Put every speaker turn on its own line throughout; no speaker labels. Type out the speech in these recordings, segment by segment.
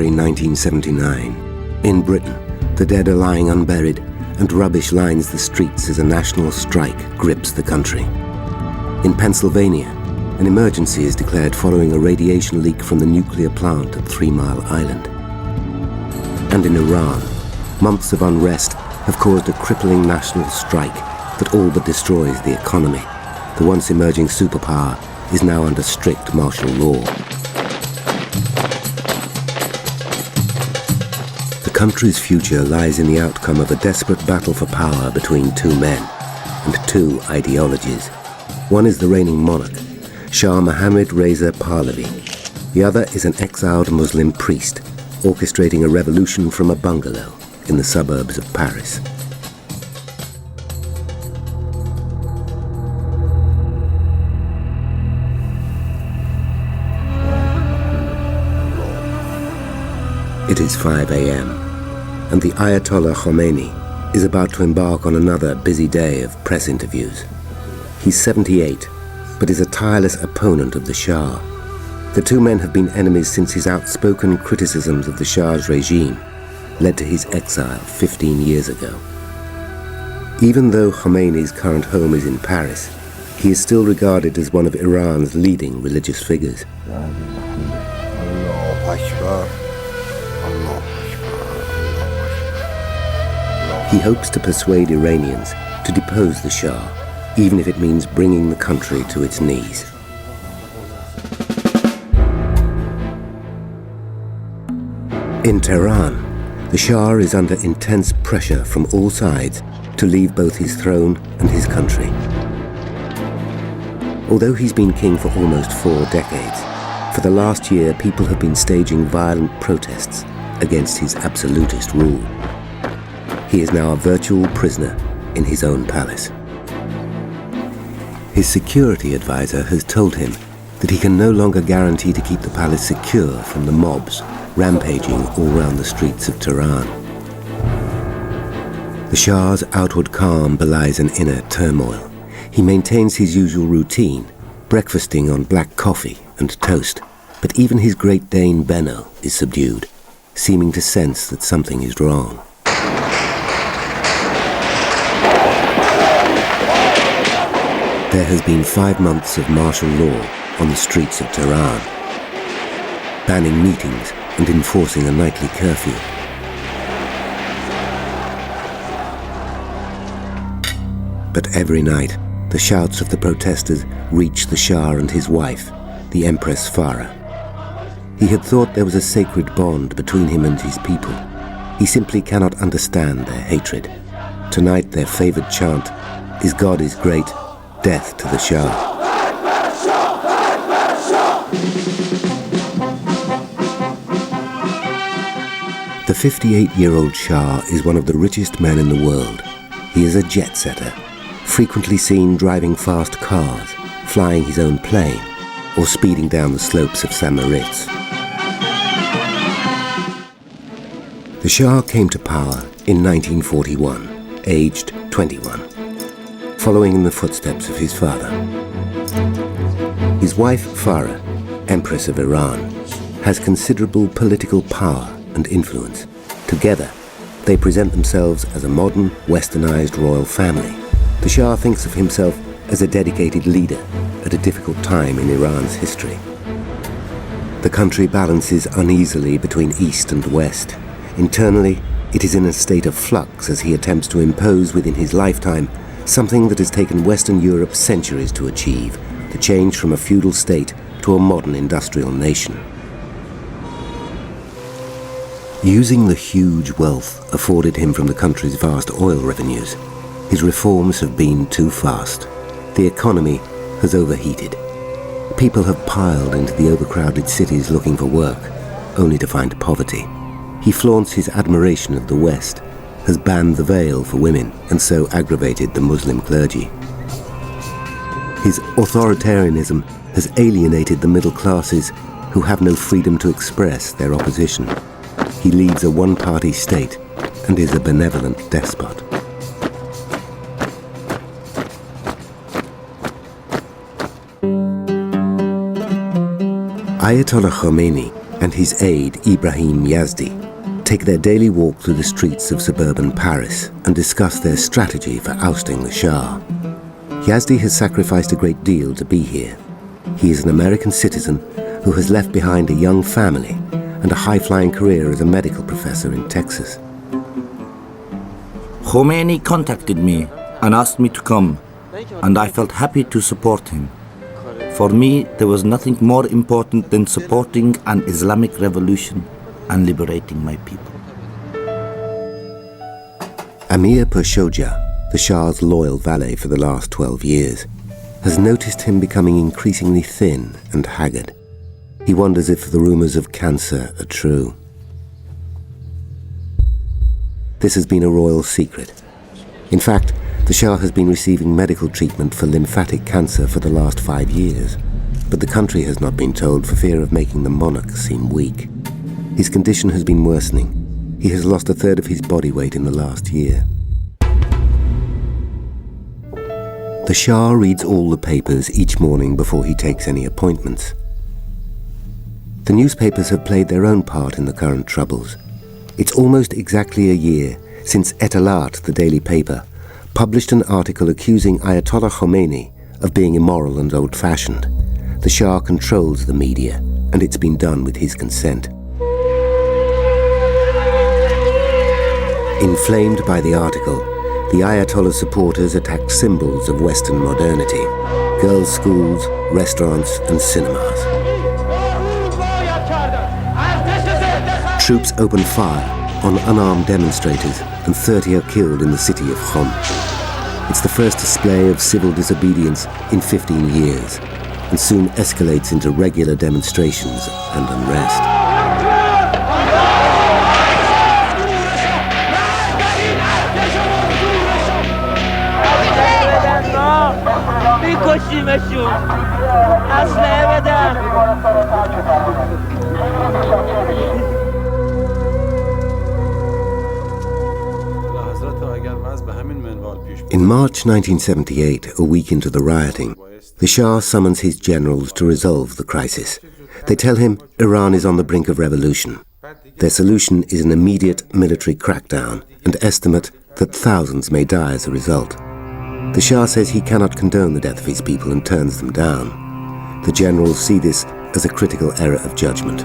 1979. In Britain, the dead are lying unburied and rubbish lines the streets as a national strike grips the country. In Pennsylvania, an emergency is declared following a radiation leak from the nuclear plant at 3 Mile Island. And in Iran, months of unrest have caused a crippling national strike that all but destroys the economy. The once emerging superpower is now under strict martial law. The country's future lies in the outcome of a desperate battle for power between two men and two ideologies. One is the reigning monarch, Shah Mοχάμεντ Ρεζά Παχλαβί. The other is an exiled Muslim priest orchestrating a revolution from a bungalow in the suburbs of Paris. It is 5 a.m. and the Ayatollah Khomeini is about to embark on another busy day of press interviews. He's 78, but is a tireless opponent of the Shah. The two men have been enemies since his outspoken criticisms of the Shah's regime led to his exile 15 years ago. Even though Khomeini's current home is in Paris, he is still regarded as one of Iran's leading religious figures. He hopes to persuade Iranians to depose the Shah, even if it means bringing the country to its knees. In Tehran, the Shah is under intense pressure from all sides to leave both his throne and his country. Although he's been king for almost 4 decades, for the last year people have been staging violent protests against his absolutist rule. He is now a virtual prisoner in his own palace. His security advisor has told him that he can no longer guarantee to keep the palace secure from the mobs rampaging all around the streets of Tehran. The Shah's outward calm belies an inner turmoil. He maintains his usual routine, breakfasting on black coffee and toast, but even his Great Dane Benno is subdued, seeming to sense that something is wrong. There has been 5 months of martial law on the streets of Tehran, banning meetings and enforcing a nightly curfew. But every night, the shouts of the protesters reach the Shah and his wife, the Empress Farah. He had thought there was a sacred bond between him and his people. He simply cannot understand their hatred. Tonight, their favored chant is "God is great, death to the Shah." The 58-year-old Shah is one of the richest men in the world. He is a jet-setter, frequently seen driving fast cars, flying his own plane, or speeding down the slopes of St. Moritz. The Shah came to power in 1941, aged 21, following in the footsteps of his father. His wife, Farah, Empress of Iran, has considerable political power and influence. Together, they present themselves as a modern, westernized royal family. The Shah thinks of himself as a dedicated leader at a difficult time in Iran's history. The country balances uneasily between East and West. Internally, it is in a state of flux as he attempts to impose within his lifetime something that has taken Western Europe centuries to achieve, the change from a feudal state to a modern industrial nation. Using the huge wealth afforded him from the country's vast oil revenues, his reforms have been too fast. The economy has overheated. People have piled into the overcrowded cities looking for work, only to find poverty. He flaunts his admiration of the West, has banned the veil for women, and so aggravated the Muslim clergy. His authoritarianism has alienated the middle classes who have no freedom to express their opposition. He leads a one-party state and is a benevolent despot. Ayatollah Khomeini and his aide Ibrahim Yazdi take their daily walk through the streets of suburban Paris and discuss their strategy for ousting the Shah. Yazdi has sacrificed a great deal to be here. He is an American citizen who has left behind a young family and a high-flying career as a medical professor in Texas.
Khomeyni contacted me and asked me to come, and I felt happy to support him. For me, there was nothing more important than supporting an Islamic revolution and liberating my people.
Amir Pershoja, the Shah's loyal valet for the last 12 years, has noticed him becoming increasingly thin and haggard. He wonders if the rumors of cancer are true. This has been a royal secret. In fact, the Shah has been receiving medical treatment for lymphatic cancer for the last 5 years, but the country has not been told for fear of making the monarch seem weak. His condition has been worsening. He has lost a third of his body weight in the last year. The Shah reads all the papers each morning before he takes any appointments. The newspapers have played their own part in the current troubles. It's almost exactly a year since Etalat, the daily paper, published an article accusing Ayatollah Khomeyni of being immoral and old-fashioned. The Shah controls the media, and it's been done with his consent. Inflamed by the article, the Ayatollah supporters attacked symbols of Western modernity, girls' schools, restaurants, and cinemas. Troops opened fire on unarmed demonstrators, and 30 are killed in the city of Qom. It's the first display of civil disobedience in 15 years, and soon escalates into regular demonstrations and unrest. In March 1978, a week into the rioting, the Shah summons his generals to resolve the crisis. They tell him Iran is on the brink of revolution. Their solution is an immediate military crackdown and estimate that thousands may die as a result. The Shah says he cannot condone the death of his people and turns them down. The generals see this as a critical error of judgment.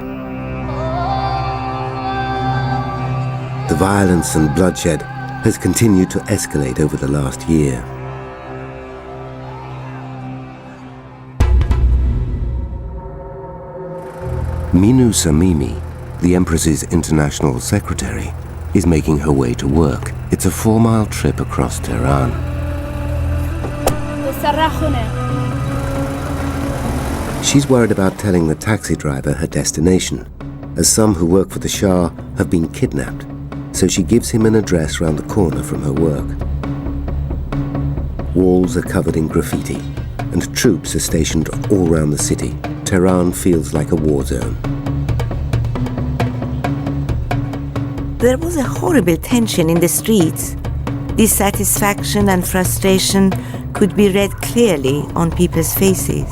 The violence and bloodshed has continued to escalate over the last year. Minu Samimi, the Empress's international secretary, is making her way to work. It's a 4-mile trip across Tehran. She's worried about telling the taxi driver her destination, as some who work for the Shah have been kidnapped, so she gives him an address round the corner from her work. Walls are covered in graffiti, and troops are stationed all around the city. Tehran feels like a war zone.
There was a horrible tension in the streets. Dissatisfaction and frustration could be read clearly on people's faces.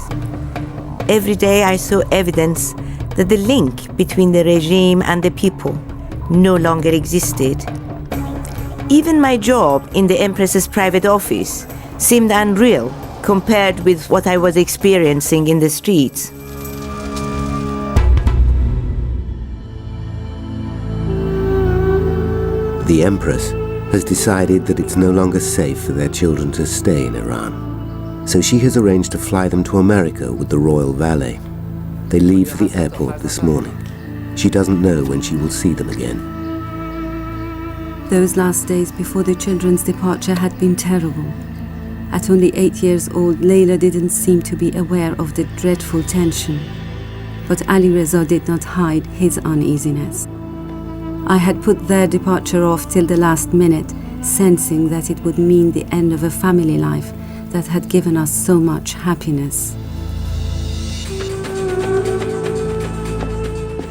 Every day I saw evidence that the link between the regime and the people no longer existed. Even my job in the Empress's private office seemed unreal compared with what I was experiencing in the streets.
The Empress has decided that it's no longer safe for their children to stay in Iran. So she has arranged to fly them to America with the royal valet. They leave for the airport this morning. She doesn't know when she will see them again.
Those last days before the children's departure had been terrible. At only 8 years old, Layla didn't seem to be aware of the dreadful tension. But Ali Reza did not hide his uneasiness. I had put their departure off till the last minute, sensing that it would mean the end of a family life that had given us so much happiness.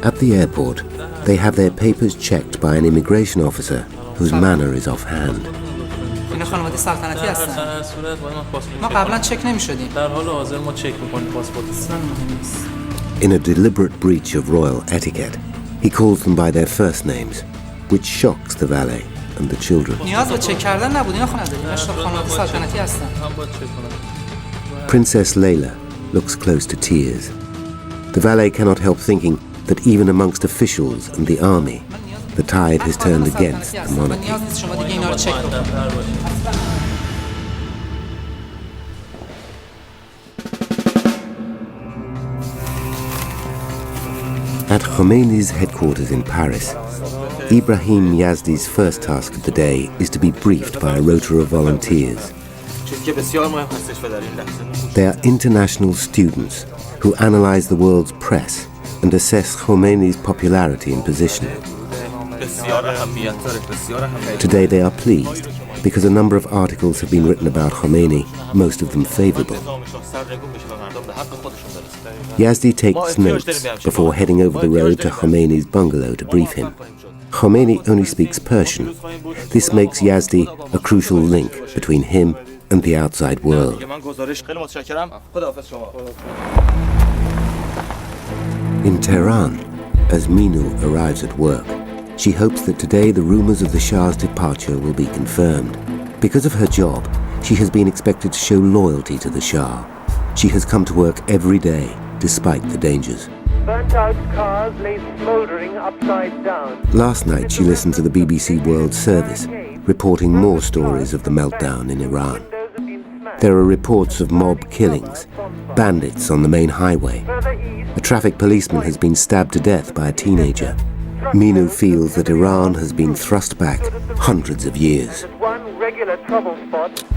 At the airport, they have their papers checked by an immigration officer whose manner is offhand.
اینا خانواده سلطنتی هستن. ما قبلا چک نمی‌شدیم. در حال حاضر ما چک می‌کنیم پاسپورت. اصلا مهم نیست.
In a deliberate breach of royal etiquette, he calls them by their first names, which shocks the valet and the children. Princess Layla looks close to tears. The valet cannot help thinking that even amongst officials and the army, the tide has turned against the monarchy. At Khomeyni's headquarters in Paris, Ibrahim Yazdi's first task of the day is to be briefed by a rota of volunteers. They are international students who analyze the world's press and assess Khomeyni's popularity and position. Today they are pleased because a number of articles have been written about Khomeyni, most of them favorable. Yazdi takes notes before heading over the road to Khomeyni's bungalow to brief him. Khomeyni only speaks Persian. This makes Yazdi a crucial link between him and the outside world. In Tehran, as Minu arrives at work, she hopes that today the rumors of the Shah's departure will be confirmed. Because of her job, she has been expected to show loyalty to the Shah. She has come to work every day, despite the dangers.
Burnt-out cars lay smouldering upside down.
Last night she listened to the BBC World Service, reporting more stories of the meltdown in Iran. There are reports of mob killings, bandits on the main highway. A traffic policeman has been stabbed to death by a teenager. Minu feels that Iran has been thrust back hundreds of years.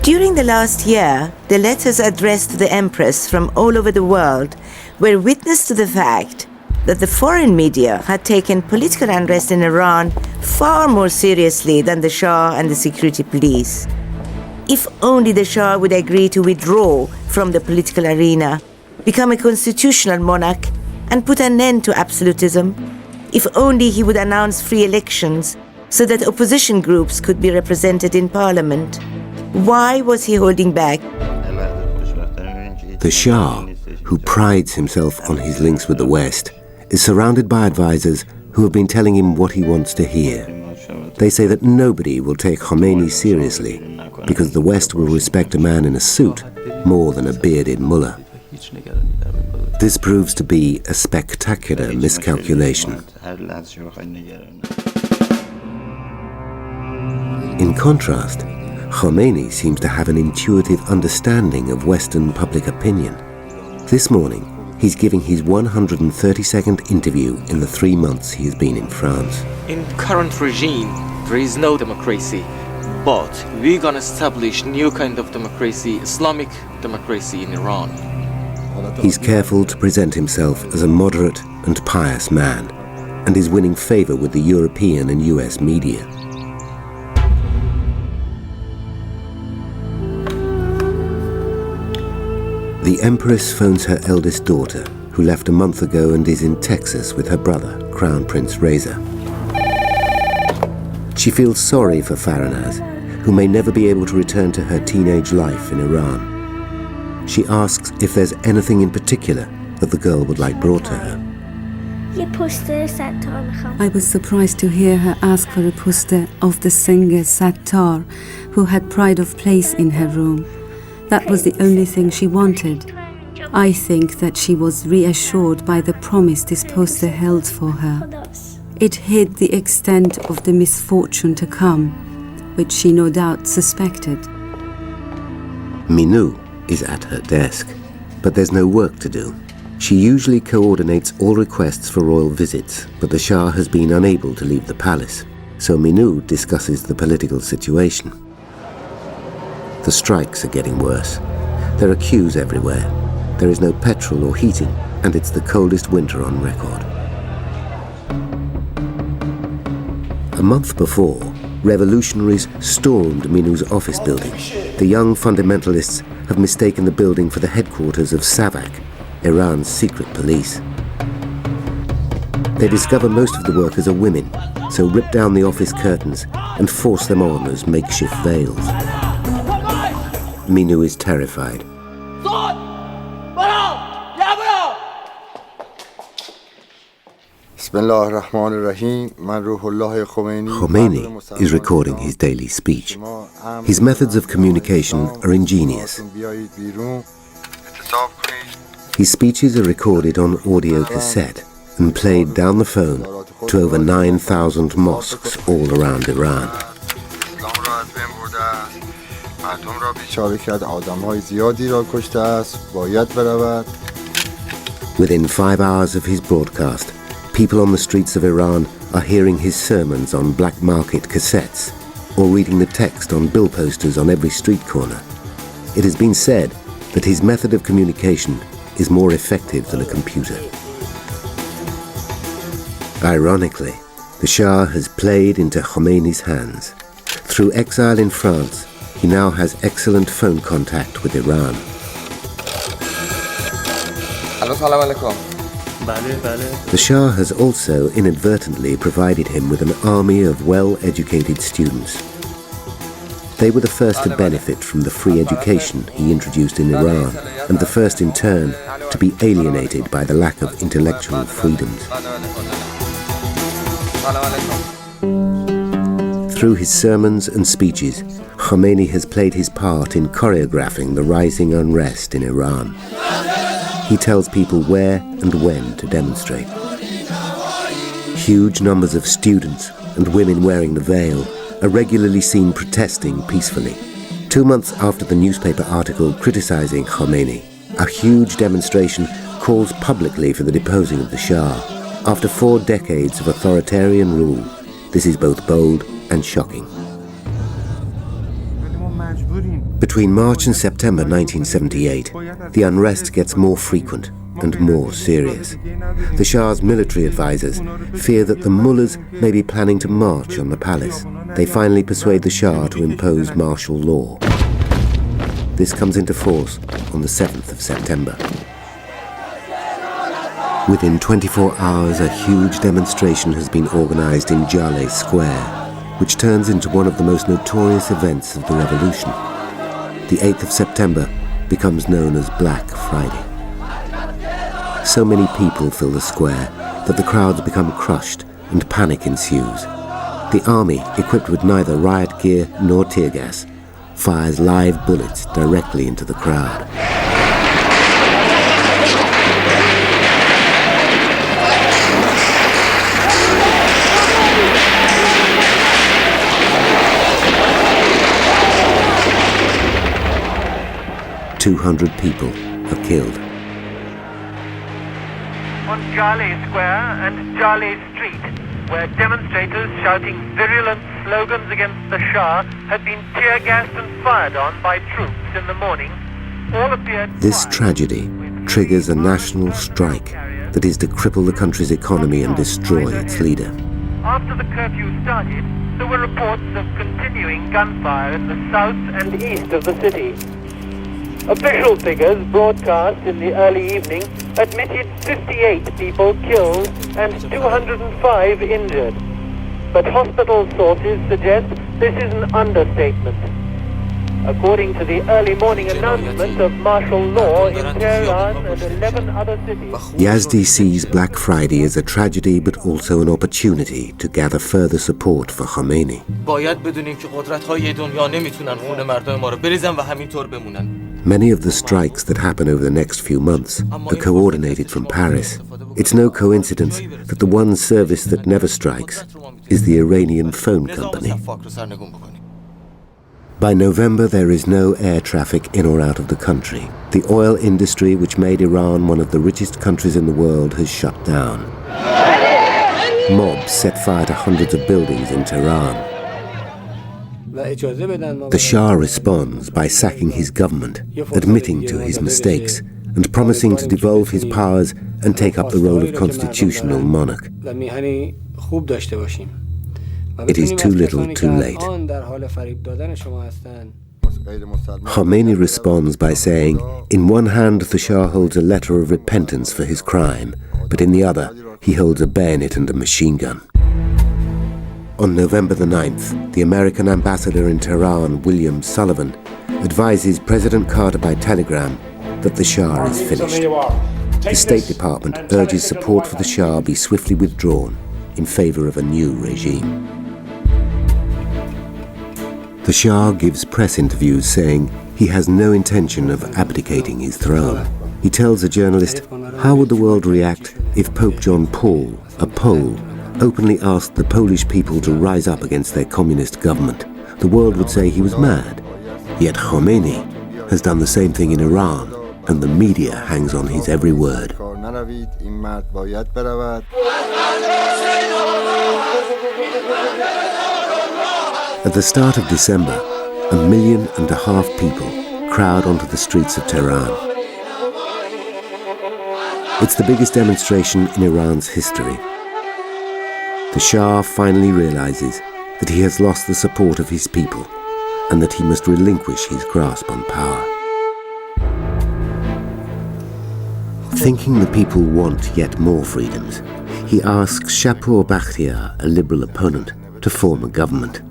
During the last year, the letters addressed to the Empress from all over the world were witness to the fact that the foreign media had taken political unrest in Iran far more seriously than the Shah and the security police. If only the Shah would agree to withdraw from the political arena, become a constitutional monarch, and put an end to absolutism. If only he would announce free elections so that opposition groups could be represented in parliament. Why was he holding back?
The Shah, who prides himself on his links with the West, is surrounded by advisors who have been telling him what he wants to hear. They say that nobody will take Khomeyni seriously because the West will respect a man in a suit more than a bearded mullah. This proves to be a spectacular miscalculation. In contrast, Khomeyni seems to have an intuitive understanding of Western public opinion. This morning, he's giving his 132nd interview in the 3 months he has been in France.
In current regime, there is no democracy, but we're gonna establish new kind of democracy, Islamic democracy in Iran.
He's careful to present himself as a moderate and pious man, and is winning favor with the European and US media. The Empress phones her eldest daughter, who left a month ago and is in Texas with her brother, Crown Prince Reza. She feels sorry for Farinaz, who may never be able to return to her teenage life in Iran. She asks if there's anything in particular that the girl would like brought to her.
I was surprised to hear her ask for a poster of the singer Sattar, who had pride of place in her room. That was the only thing she wanted. I think that she was reassured by the promise this poster held for her. It hid the extent of the misfortune to come, which she no doubt suspected.
Minu is at her desk, but there's no work to do. She usually coordinates all requests for royal visits, but the Shah has been unable to leave the palace, so Minu discusses the political situation. The strikes are getting worse. There are queues everywhere. There is no petrol or heating, and it's the coldest winter on record. A month before, revolutionaries stormed Minu's office building. The young fundamentalists have mistaken the building for the headquarters of Savak, Iran's secret police. They discover most of the workers are women, so rip down the office curtains and force them on as makeshift veils. Minu is terrified. Khomeini is recording his daily speech. His methods of communication are ingenious. His speeches are recorded on audio cassette and played down the phone to over 9,000 mosques all around Iran. Within 5 hours of his broadcast, people on the streets of Iran are hearing his sermons on black market cassettes or reading the text on bill posters on every street corner. It has been said that his method of communication is more effective than a computer. Ironically, the Shah has played into Khomeini's hands. Through exile in France, he now has excellent phone contact with Iran. The Shah has also inadvertently provided him with an army of well-educated students. They were the first to benefit from the free education he introduced in Iran, and the first in turn to be alienated by the lack of intellectual freedoms. Through his sermons and speeches, Khomeini has played his part in choreographing the rising unrest in Iran. He tells people where and when to demonstrate. Huge numbers of students and women wearing the veil are regularly seen protesting peacefully. 2 months after the newspaper article criticizing Khomeini, a huge demonstration calls publicly for the deposing of the Shah. After 4 decades of authoritarian rule, this is both bold and shocking. Between March and September 1978, the unrest gets more frequent and more serious. The Shah's military advisors fear that the mullahs may be planning to march on the palace. They finally persuade the Shah to impose martial law. This comes into force on the 7th of September. Within 24 hours, a huge demonstration has been organized in Jaleh Square, which turns into one of the most notorious events of the revolution. The 8th of September becomes known as Black Friday. So many people fill the square that the crowds become crushed and panic ensues. The army, equipped with neither riot gear nor tear gas, fires live bullets directly into the crowd. "200 people are killed."
On Jaleh Square and Jaleh Street, where demonstrators shouting virulent slogans against the Shah had been tear-gassed and fired on by troops in the morning, all appeared
This tragedy triggers a national strike that is to cripple the country's economy and destroy its leader.
After the curfew started, there were reports of continuing gunfire in the south and east of the city. Official figures broadcast in the early evening admitted 58 people killed and 205 injured. But hospital sources suggest this is an understatement. According to the early morning announcement of martial law in Tehran and 11 other cities.
Yazdi sees Black Friday as a tragedy but also an opportunity to gather further support for Khomeini.
باید بدونیم که قدرت‌های دنیا نمیتونن خون مردم ما رو بریزن و همینطور بمونن.
Many of the strikes that happen over the next few months are coordinated from Paris. It's no coincidence that the one service that never strikes is the Iranian phone company. By November, there is no air traffic in or out of the country. The oil industry, which made Iran one of the richest countries in the world, has shut down. Mobs set fire to hundreds of buildings in Tehran. The Shah responds by sacking his government, admitting to his mistakes, and promising to devolve his powers and take up the role of constitutional monarch. It is too little, too late. Khomeini responds by saying, in one hand the Shah holds a letter of repentance for his crime, but in the other he holds a bayonet and a machine gun. On November the 9th, the American ambassador in Tehran, William Sullivan, advises President Carter by telegram that the Shah is finished. the State Department urges support for the Shah be swiftly withdrawn in favor of a new regime. The Shah gives press interviews saying he has no intention of abdicating his throne. He tells a journalist, how would the world react if Pope John Paul, a Pole, openly asked the Polish people to rise up against their communist government? The world would say he was mad. Yet Khomeyni has done the same thing in Iran, and the media hangs on his every word. At the start of December, 1.5 million people crowd onto the streets of Tehran. It's the biggest demonstration in Iran's history. The Shah finally realizes that he has lost the support of his people and that he must relinquish his grasp on power. Thinking the people want yet more freedoms, he asks Shapur Bakhtiar, a liberal opponent, to form a government.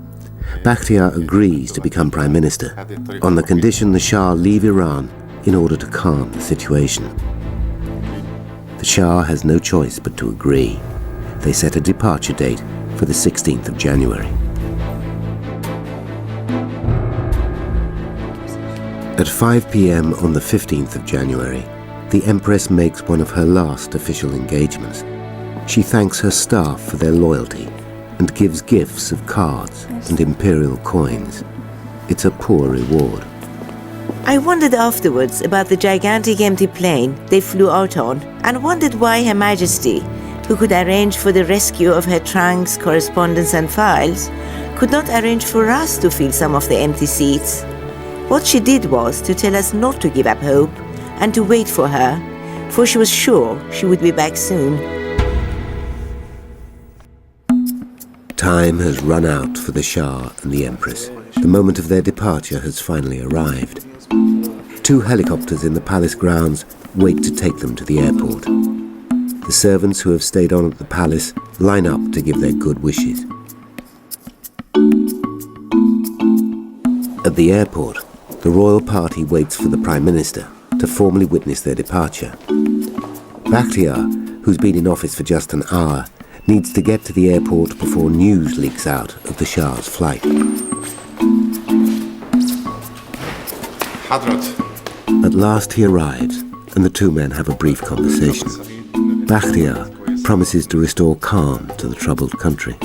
Bakhtiar agrees to become prime minister on the condition the Shah leave Iran in order to calm the situation. The Shah has no choice but to agree. They set a departure date for the 16th of January. At 5 p.m. on the 15th of January, the Empress makes one of her last official engagements. She thanks her staff for their loyalty and gives gifts of cards and imperial coins. It's a poor reward.
I wondered afterwards about the gigantic empty plane they flew out on and wondered why Her Majesty, who could arrange for the rescue of her trunks, correspondence and files, could not arrange for us to fill some of the empty seats. What she did was to tell us not to give up hope and to wait for her, for she was sure she would be back soon.
Time has run out for the Shah and the Empress. The moment of their departure has finally arrived. 2 helicopters in the palace grounds wait to take them to the airport. The servants who have stayed on at the palace line up to give their good wishes. At the airport, the royal party waits for the Prime Minister to formally witness their departure. Bakhtiar, who's been in office for just an hour, needs to get to the airport before news leaks out of the Shah's flight. At last he arrives, and the 2 men have a brief conversation. Bakhtiar promises to restore calm to the troubled country.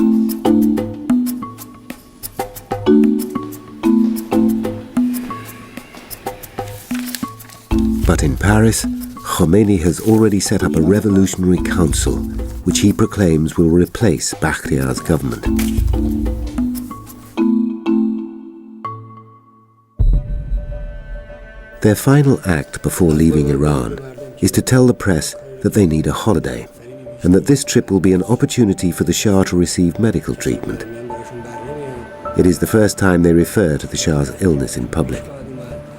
But in Paris, Khomeyni has already set up a revolutionary council, which he proclaims will replace Bakhtiar's government. Their final act before leaving Iran is to tell the press that they need a holiday, and that this trip will be an opportunity for the Shah to receive medical treatment. It is the first time they refer to the Shah's illness in public.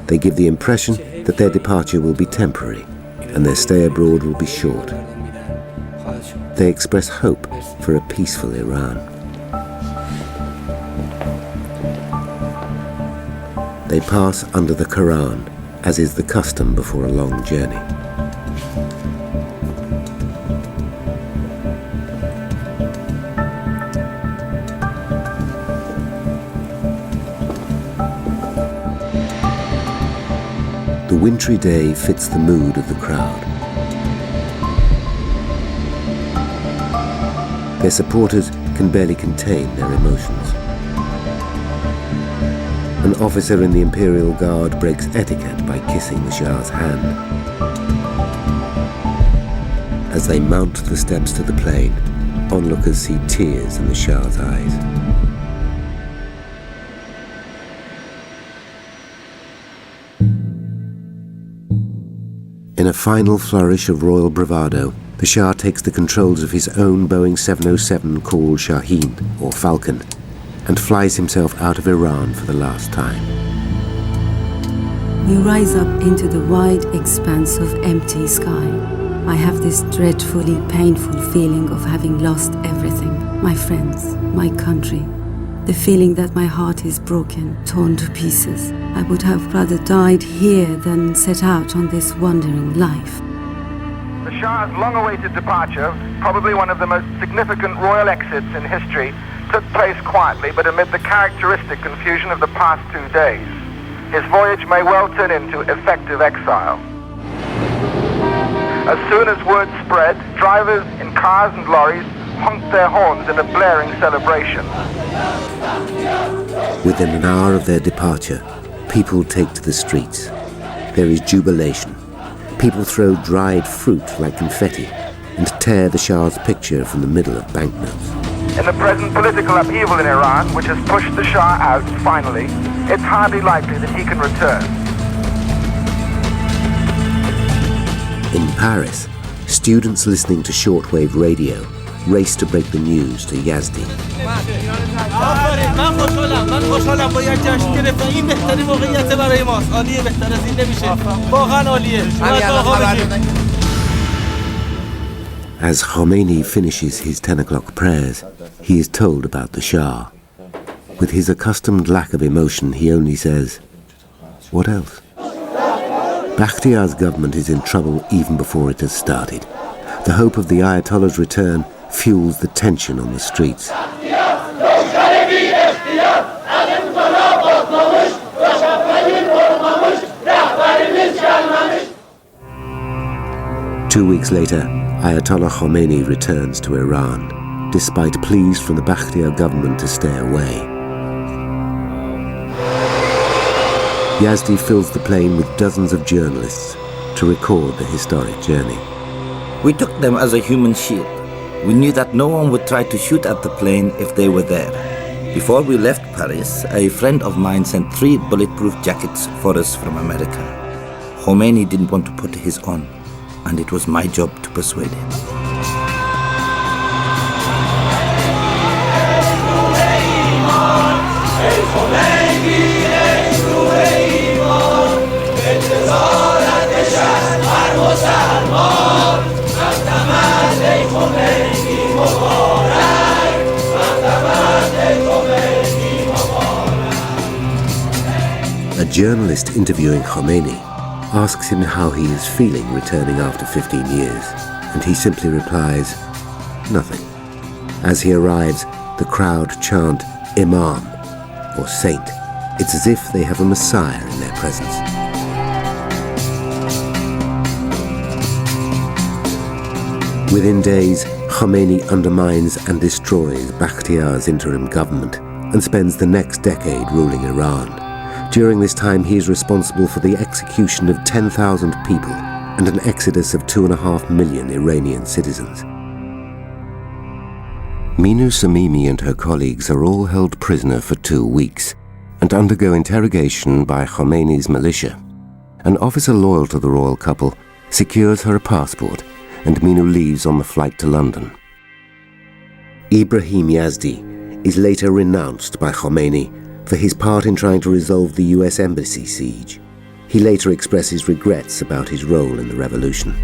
They give the impression that their departure will be temporary, and their stay abroad will be short. They express hope for a peaceful Iran. They pass under the Quran, as is the custom before a long journey. The wintry day fits the mood of the crowd. Their supporters can barely contain their emotions. An officer in the Imperial Guard breaks etiquette by kissing the Shah's hand. As they mount the steps to the plane, onlookers see tears in the Shah's eyes. In a final flourish of royal bravado, the Shah takes the controls of his own Boeing 707 called Shaheen, or Falcon, and flies himself out of Iran for the last time.
We rise up into the wide expanse of empty sky. I have this dreadfully painful feeling of having lost everything, my friends, my country. The feeling that my heart is broken, torn to pieces. I would have rather died here than set out on this wandering life.
Shah's long-awaited departure, probably one of the most significant royal exits in history, took place quietly but amid the characteristic confusion of the past 2 days. His voyage may well turn into effective exile. As soon as word spread, drivers in cars and lorries honked their horns in a blaring celebration.
Within an hour of their departure, people take to the streets. There is jubilation. People throw dried fruit like confetti and tear the Shah's picture from the middle of banknotes.
In the present political upheaval in Iran, which has pushed the Shah out finally, it's hardly likely that he can return.
In Paris, students listening to shortwave radio race to break the news to Yazdi. As Khomeyni finishes his 10 o'clock prayers, he is told about the Shah. With his accustomed lack of emotion, he only says, "What else?" Bakhtiyar's government is in trouble even before it has started. The hope of the Ayatollah's return fuels the tension on the streets. 2 weeks later, Ayatollah Khomeyni returns to Iran, despite pleas from the Bakhtiyar government to stay away. Yazdi fills the plane with dozens of journalists to record the historic journey.
We took them as a human shield. We knew that no one would try to shoot at the plane if they were there. Before we left Paris, a friend of mine sent 3 bulletproof jackets for us from America. Khomeyni didn't want to put his on, and it was my job to persuade him.
A journalist interviewing Khomeyni asks him how he is feeling returning after 15 years, and he simply replies, "Nothing." As he arrives, the crowd chant Imam, or saint. It's as if they have a messiah in their presence. Within days, Khomeyni undermines and destroys Bakhtiyar's interim government and spends the next decade ruling Iran. During this time, he is responsible for the execution of 10,000 people and an exodus of 2.5 million Iranian citizens. Minu Samimi and her colleagues are all held prisoner for 2 weeks and undergo interrogation by Khomeyni's militia. An officer loyal to the royal couple secures her a passport, and Minu leaves on the flight to London. Ibrahim Yazdi is later renounced by Khomeyni for his part in trying to resolve the US embassy siege. He later expresses regrets about his role in the revolution.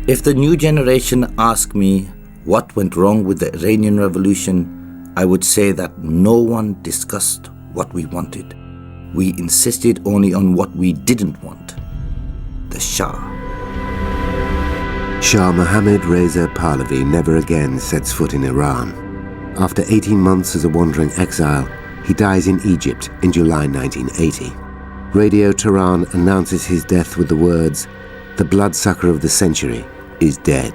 If the new generation ask me what went wrong with the Iranian Revolution, I would say that no one discussed what we wanted. We insisted only on what we didn't want: the Shah.
Shah Mοχάμεντ Ρεζά Παχλαβί never again sets foot in Iran. After 18 months as a wandering exile, he dies in Egypt in July 1980. Radio Tehran announces his death with the words, "The bloodsucker of the century is dead."